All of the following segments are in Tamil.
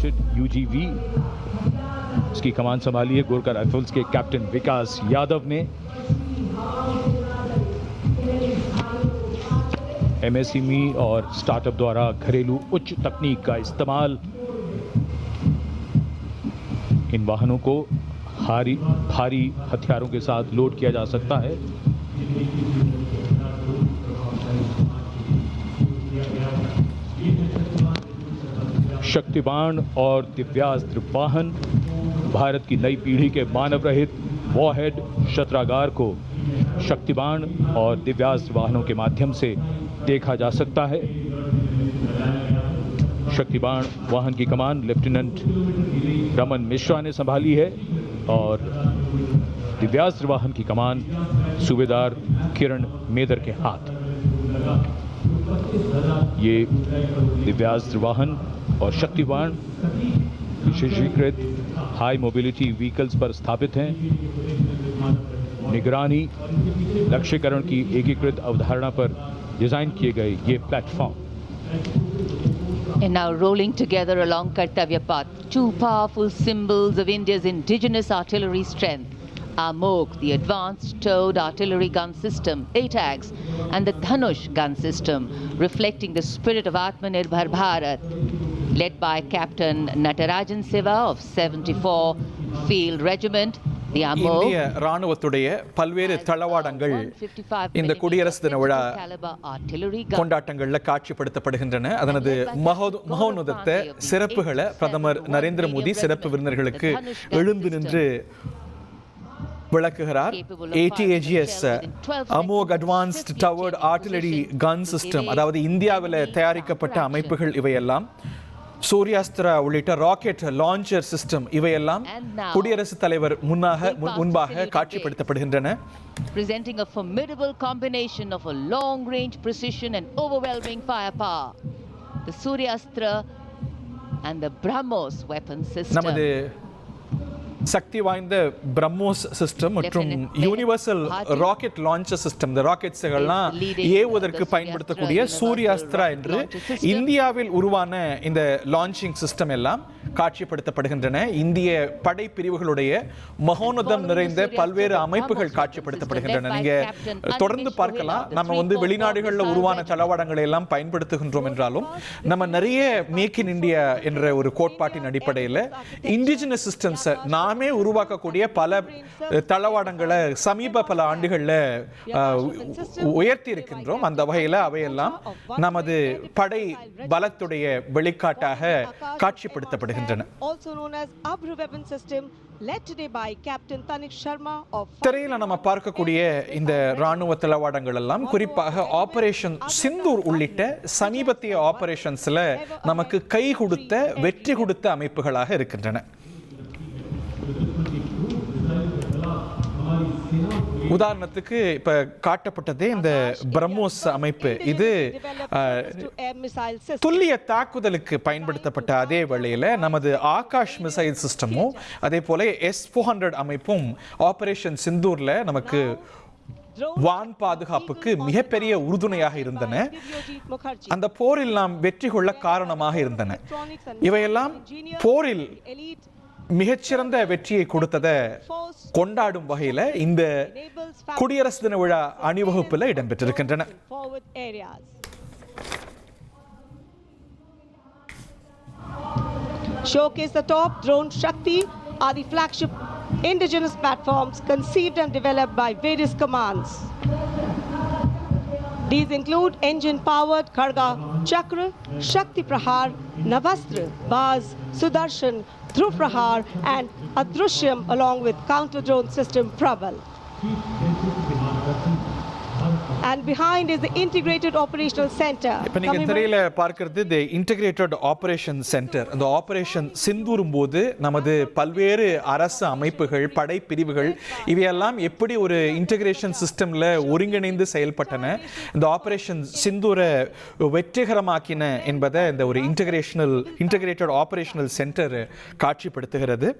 Limited UGV, इसकी कमान संभाली है गोरखा राइफल्स के कैप्टन विकास यादव ने। MSME और स्टार्टअप द्वारा घरेलू उच्च तकनीक का इस्तेमाल इन वाहनों को भारी हथियारों के साथ लोड किया जा सकता है। शक्तिबाण और दिव्यास्त्र वाहन भारत की नई पीढ़ी के मानव रहित वॉरहेड शस्त्रागार को शक्तिबाण और दिव्यास्त्र वाहनों के माध्यम से देखा जा सकता है। शक्तिबाण वाहन की कमान लेफ्टिनेंट रमन मिश्रा ने संभाली है और दिव्यास्त्र वाहन की कमान सूबेदार किरण मेदर के हाथ। ये दिव्यास्त्र वाहन और शक्तिबाण विशेषीकृत हाई मोबिलिटी व्हीकल्स पर स्थापित हैं। निगरानी लक्ष्यकरण की एकीकृत अवधारणा पर डिजाइन किए गए ये platform. And now rolling together along Kartavya Path, two powerful symbols of India's indigenous artillery strength. AMOG, the Advanced Towed Artillery Gun System, ATAGS, and the Dhanush gun system, reflecting the spirit of Atmanirbhar Bharat, led by Captain Natarajan Siva of 74 Field Regiment. இந்திய ராணுவத்துடைய பல்வேறு தளவாடங்கள் இந்த குடியரசு தின விழா கொண்டாட்டங்களில் காட்சிப்படுத்தப்படுகின்றன. அதனது மகோன்னதத்த சிறப்புகளை பிரதமர் நரேந்திர மோடி சிறப்பு விருந்தினர்களுக்கு எழுந்து நின்று விளக்குகிறார். ATAGS அமோக் அட்வான்ஸ்ட் டவர்ட் ஆர்ட்டிலரி கன் சிஸ்டம், அதாவது இந்தியாவில் தயாரிக்கப்பட்ட அமைப்புகள் இவையெல்லாம், சூர்யாஸ்திரா உள்ளிட்ட ராக்கெட் லான்ச்சர் சிஸ்டம் இவையெல்லாம் குடியரசுத் தலைவர் முன்பாக காட்சிப்படுத்தப்படுகின்றன. Presenting a formidable combination of a long range precision and overwhelming firepower, the Suryastra and the BrahMos weapon system. நமது சக்தி வாய்ந்த பிரம்மோஸ் சிஸ்டம் மற்றும் யூனிவர்சல் ராக்கெட் லான்ச்சர் சிஸ்டம், இந்த ராக்கெட்ஸ்கள்லாம் ஏவுவதற்கு பயன்படுத்தக்கூடிய சூர்யாஸ்திரா என்று இந்தியாவில் உருவான இந்த லான்ச்சிங் சிஸ்டம் எல்லாம் காட்சிப்படுத்தப்படுகின்றன. இந்திய படை பிரிவுகளுடைய மகோன்னதம் நிறைந்த பல்வேறு அமைப்புகள் காட்சிப்படுத்தப்படுகின்றன. நீங்க தொடர்ந்து பார்க்கலாம். நம்ம வெளிநாடுகளில் உருவான தளவாடங்களை எல்லாம் பயன்படுத்துகின்றோம் என்றாலும் நம்ம நிறைய மேக் இன் இந்தியா என்ற ஒரு கோட்பாட்டின் அடிப்படையில் இண்டிஜினஸ் சிஸ்டம்ஸ் நாமே உருவாக்கக்கூடிய பல தளவாடங்களை சமீப பல ஆண்டுகளில் உயர்த்தி இருக்கின்றோம். அந்த வகையில் அவையெல்லாம் நமது படை பலத்துடைய வெளிக்காட்டாக காட்சிப்படுத்தப்படுகின்றன. திரையில நம்ம பார்க்கக்கூடிய இந்த ராணுவ தளவாடங்கள் எல்லாம் குறிப்பாக ஆபரேஷன் சிந்தூர் உள்ளிட்ட சமீபத்திய ஆபரேஷன்ஸ்ல நமக்கு கை கொடுத்த வெற்றி கொடுத்த அமைப்புகளாக இருக்கின்றன. உதாரணத்துக்கு இப்ப காட்டப்பட்டதே இந்த பிரம்மோஸ் அமைப்பு. இது துல்லிய தாக்குதலுக்கு பயன்படுத்தப்பட்ட அதே வேளையில நமது ஆகாஷ் மிசைல் சிஸ்டமும் அதே போல S-400 அமைப்பும் ஆபரேஷன் சிந்தூர்ல நமக்கு வான் பாதுகாப்புக்கு மிகப்பெரிய உறுதுணையாக இருந்தன. அந்த போரில் நாம் வெற்றி கொள்ள காரணமாக இருந்தன. இவையெல்லாம் போரில் மிகச்சிறந்த வெற்றியை கொடுத்ததை கொண்டாடும் வகையில் இந்த குடியரசு தின விழா அணிவகுப்பில் இடம்பெற்றிருக்கின்றன. Showcase the top drone Shakti are the flagship indigenous platforms conceived and developed by various commands. These include engine-powered Kharga Chakra, Shakti Prahar, Navastra, Baz, Sudarshan, Dhruv Prahar and Adrushyam along with counter-drone system Prabal. And behind is the Integrated Operational Center. இப்போ நீங்க திரையில பார்க்கிறது the Integrated Operation Center. அந்த ஆபரேஷன் சிந்தூரும் போது நமது பல்வேறு அரசு அமைப்புகள் படை பிரிவுகள் இவையெல்லாம் எப்படி ஒரு இன்டகிரேஷன் சிஸ்டம்ல ஒருங்கிணைந்து செயல்பட்டன, இந்த ஆபரேஷன் சிந்தூரை வெற்றிகரமாக்கின என்பதை இந்த ஒரு இன்டகிரேட்டட் ஆபரேஷனல் சென்டர் காட்சிப்படுத்துகிறது.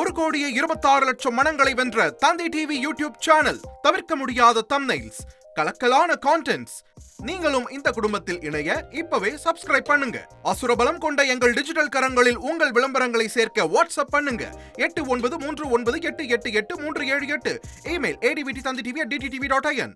1,26,00,000 மனங்களை வென்ற தந்தை டிவி யூடியூப் சேனல், தவிர்க்க முடியாத தம்ப்நெயில்ஸ், கலக்கலான கான்டென்ட்ஸ். நீங்களும் இந்த குடும்பத்தில் இணைய இப்பவே சப்ஸ்கிரைப் பண்ணுங்க. அசுரபலம் கொண்ட எங்கள் டிஜிட்டல் கரங்களில் உங்கள் விளம்பரங்களை சேர்க்க வாட்ஸ்அப் பண்ணுங்க. 893988883778. Email advttv@dttv.in.